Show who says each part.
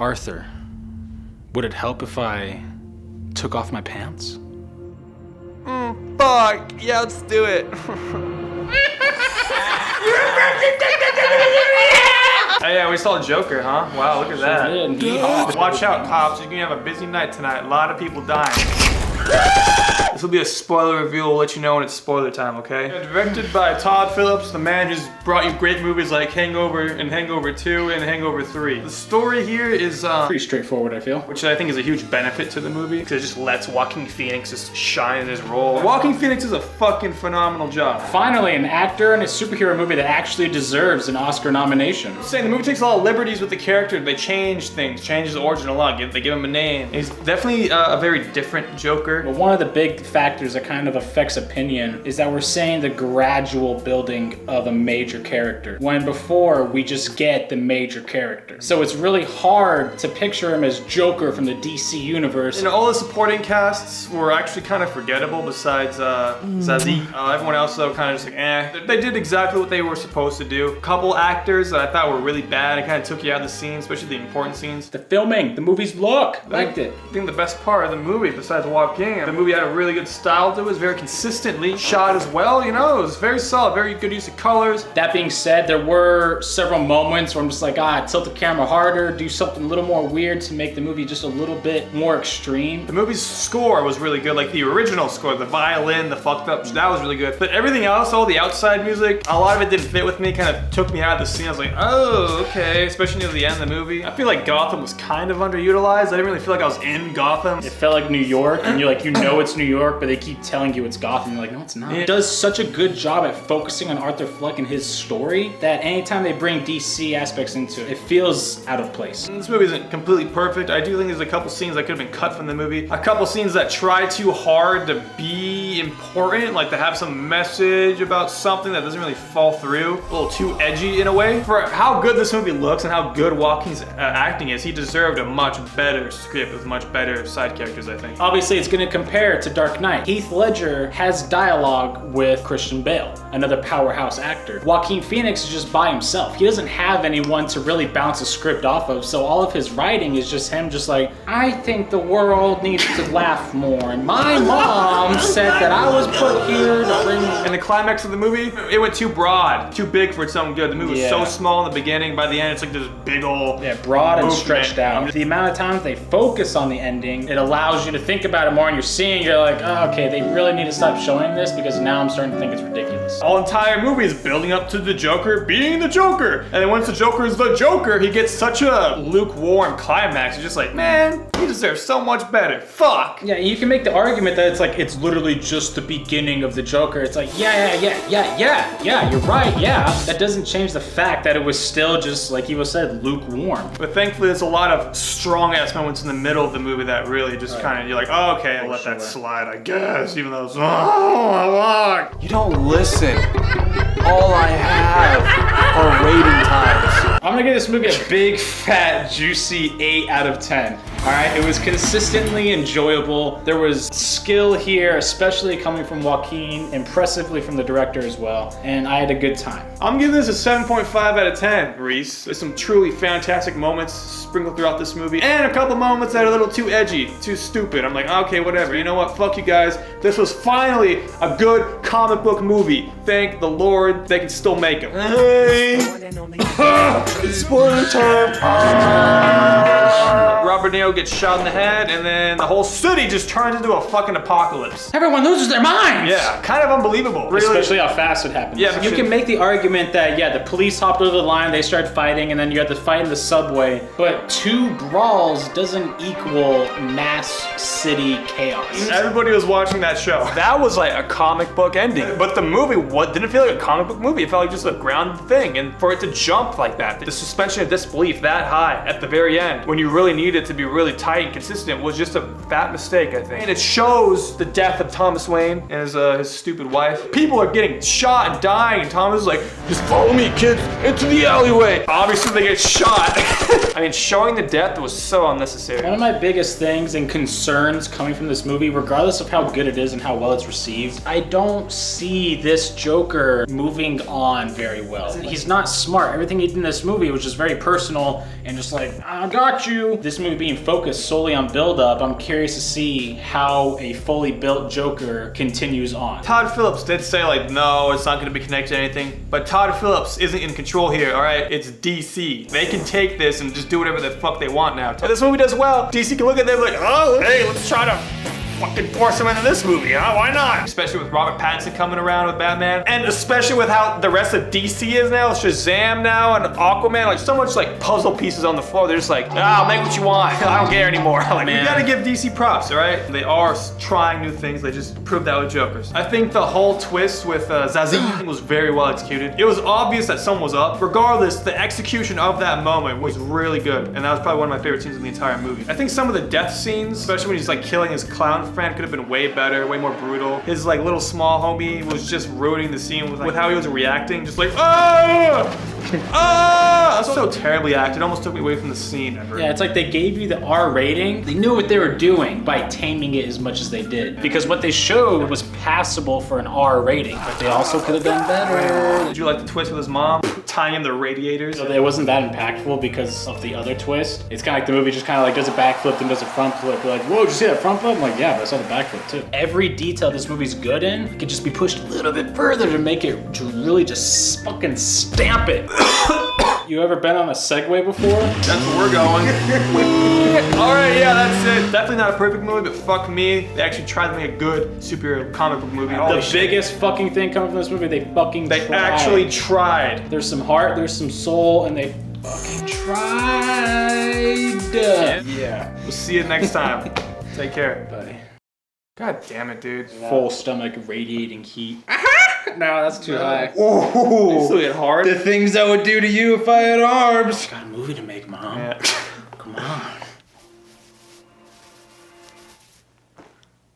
Speaker 1: Arthur, would it help if I took off my pants?
Speaker 2: Fuck. Yeah, let's do it. Hey, yeah, we saw Joker, huh? Wow, look at that. Watch out, cops. You're gonna have a busy night tonight. A lot of people dying. This will be a spoiler reveal. We'll let you know when it's spoiler time, okay? Directed by Todd Phillips, the man who's brought you great movies like Hangover and Hangover 2 and Hangover 3. The story here is
Speaker 1: Pretty straightforward, I feel.
Speaker 2: which I think is a huge benefit to the movie because it just lets Joaquin Phoenix just shine in his role. Joaquin Phoenix is a fucking phenomenal job.
Speaker 1: Finally, an actor in a superhero movie that actually deserves an Oscar nomination.
Speaker 2: I'm saying the movie takes a lot of liberties with the character. They change things, change his origin a lot. They give him a name. He's definitely a very different Joker.
Speaker 1: But one of the big factors that kind of affects opinion is that we're saying the gradual building of a major character, when before we just get the major character. So it's really hard to picture him as Joker from the DC universe.
Speaker 2: And all the supporting casts were actually kind of forgettable besides Zazie. Everyone else though kind of just like, eh. They did exactly what they were supposed to do. A couple actors that I thought were really bad. It kind of took you out of the scene, especially the important scenes.
Speaker 1: The filming, the movie's look, liked it.
Speaker 2: I think the best part of the movie, besides Joaquin, the movie had a really good style to it. It was very consistently shot as well, you know? It was very solid, very good use of colors.
Speaker 1: That being said, there were several moments where I'm just like, tilt the camera harder, do something a little more weird to make the movie just a little bit more extreme.
Speaker 2: The movie's score was really good, like the original score, the violin, the fucked up, that was really good. But everything else, all the outside music, a lot of it didn't fit with me, kind of took me out of the scene. I was like, oh, okay, especially near the end of the movie. I feel like Gotham was kind of underutilized. I didn't really feel like I was in Gotham.
Speaker 1: It felt like New York, and you're like, you know it's New York, but they keep telling you it's Gotham. You're like, no, it's not. It does such a good job at focusing on Arthur Fleck and his story that anytime they bring DC aspects into it, it feels out of place.
Speaker 2: This movie isn't completely perfect. I do think there's a couple scenes that could have been cut from the movie. A couple scenes that try too hard to be important, like to have some message about something that doesn't really fall through. A little too edgy in a way. For how good this movie looks and how good Joaquin's acting is, he deserved a much better script with much better side characters, I think.
Speaker 1: Obviously, it's going to compare to Dark Knight. Heath Ledger has dialogue with Christian Bale, another powerhouse actor. Joaquin Phoenix is just by himself. He doesn't have anyone to really bounce a script off of, so all of his writing is just him just like, I think the world needs to laugh more, and my mom said that I was put here to bring...
Speaker 2: And the climax of the movie, it went too broad, too big for something good. The movie was so small in the beginning, by the end it's like this big old
Speaker 1: broad and
Speaker 2: movement.
Speaker 1: stretched out. The amount of times they focus on the ending, it allows you to think about it more, and you're seeing, you're like, oh, okay, they really need to stop showing this because now I'm starting to think it's ridiculous.
Speaker 2: All entire movie is building up to the Joker being the Joker. And then once the Joker is the Joker, he gets such a lukewarm climax. You're just like, man, he deserves so much better. Fuck.
Speaker 1: Yeah, you can make the argument that it's like, it's literally just the beginning of the Joker. It's like, yeah, you're right, yeah. That doesn't change the fact that it was still just, like he said, lukewarm.
Speaker 2: But thankfully, there's a lot of strong ass moments in the middle of the movie that really just kind of, you're like, oh, okay, I'll let that slide, I guess, even though it's,
Speaker 3: You don't listen. All I have are rating times.
Speaker 1: I'm gonna give this movie a big, fat, juicy 8 out of 10. All right, it was consistently enjoyable. There was skill here, especially coming from Joaquin, impressively from the director as well, and I had a good time.
Speaker 2: I'm giving this a 7.5 out of 10, Reese. There's some truly fantastic moments sprinkled throughout this movie, and a couple moments that are a little too edgy, too stupid. I'm like, okay, whatever. You know what? Fuck you guys. This was finally a good comic book movie. Thank the Lord they can still make them. Hey! It's spoiler time! Robert De Niro gets shot in the head, and then the whole city just turns into a fucking apocalypse.
Speaker 1: Everyone loses their minds!
Speaker 2: Yeah, kind of unbelievable. Really.
Speaker 1: Especially how fast it happens.
Speaker 2: Yeah,
Speaker 1: you can make the argument that, the police hopped over the line, they started fighting, and then you had to fight in the subway, but 2 brawls doesn't equal mass city chaos.
Speaker 2: Everybody was watching that show. That was like a comic book ending, but the movie didn't feel like a comic book movie. It felt like just a grounded thing, and for it to jump like that, the suspension of disbelief that high at the very end, when you really need it to be be really tight and consistent was just a fat mistake, I think. And it shows the death of Thomas Wayne and his stupid wife. People are getting shot and dying, and Thomas is like, just follow me, kids, into the alleyway. Obviously, they get shot. I mean, showing the death was so unnecessary.
Speaker 1: One of my biggest things and concerns coming from this movie, regardless of how good it is and how well it's received, I don't see this Joker moving on very well. He's not smart. Everything he did in this movie was just very personal and just like, I got you. This movie being focused solely on build-up, I'm curious to see how a fully built Joker continues on.
Speaker 2: Todd Phillips did say like, no, it's not gonna be connected to anything, but Todd Phillips isn't in control here, all right? It's DC. They can take this and just do whatever the fuck they want now. If this movie does well, DC can look at them like, oh, hey, let's try to fucking force him into this movie, huh? Why not? Especially with Robert Pattinson coming around with Batman, and especially with how the rest of DC is now, Shazam now, and Aquaman, like so much like puzzle pieces on the floor. They're just like, ah, make what you want. I don't care anymore. Like, you gotta give DC props, all right? They are trying new things. They just proved that with Jokers. I think the whole twist with Zazie was very well executed. It was obvious that someone was up. Regardless, the execution of that moment was really good, and that was probably one of my favorite scenes in the entire movie. I think some of the death scenes, especially when he's like killing his clown friend, could have been way better, way more brutal. His like little small homie was just ruining the scene with how he was reacting, just like, ah! Ah! That's so terribly acted. It almost took me away from the scene.
Speaker 1: Yeah, it's like they gave you the R rating. They knew what they were doing by taming it as much as they did. Because what they showed was passable for an R rating, but they also could have done better.
Speaker 2: Did you like the twist with his mom? Tying in the radiators?
Speaker 1: So it wasn't that impactful because of the other twist. It's kind of like the movie just kind of like does a backflip and does a front flip. You're like, whoa, did you see that front flip? I'm like, yeah, but I saw the backflip too. Every detail this movie's good in could just be pushed a little bit further to make it to really just fucking stamp it. You ever been on a Segway before?
Speaker 2: That's where we're going. All right, yeah, that's it. Definitely not a perfect movie, but fuck me. They actually tried to make a good superhero comic book movie.
Speaker 1: The biggest fucking thing coming from this movie, they
Speaker 2: actually tried.
Speaker 1: There's some heart, there's some soul, and they fucking tried.
Speaker 2: Yeah. We'll see you next time. Take care.
Speaker 1: Bye.
Speaker 2: God damn it, dude.
Speaker 1: Full stomach, radiating heat. No, that's too high.
Speaker 2: Ooh. It's still get hard.
Speaker 3: The things I would do to you if I had arms.
Speaker 1: Got a movie to make, Mom.
Speaker 2: Yeah.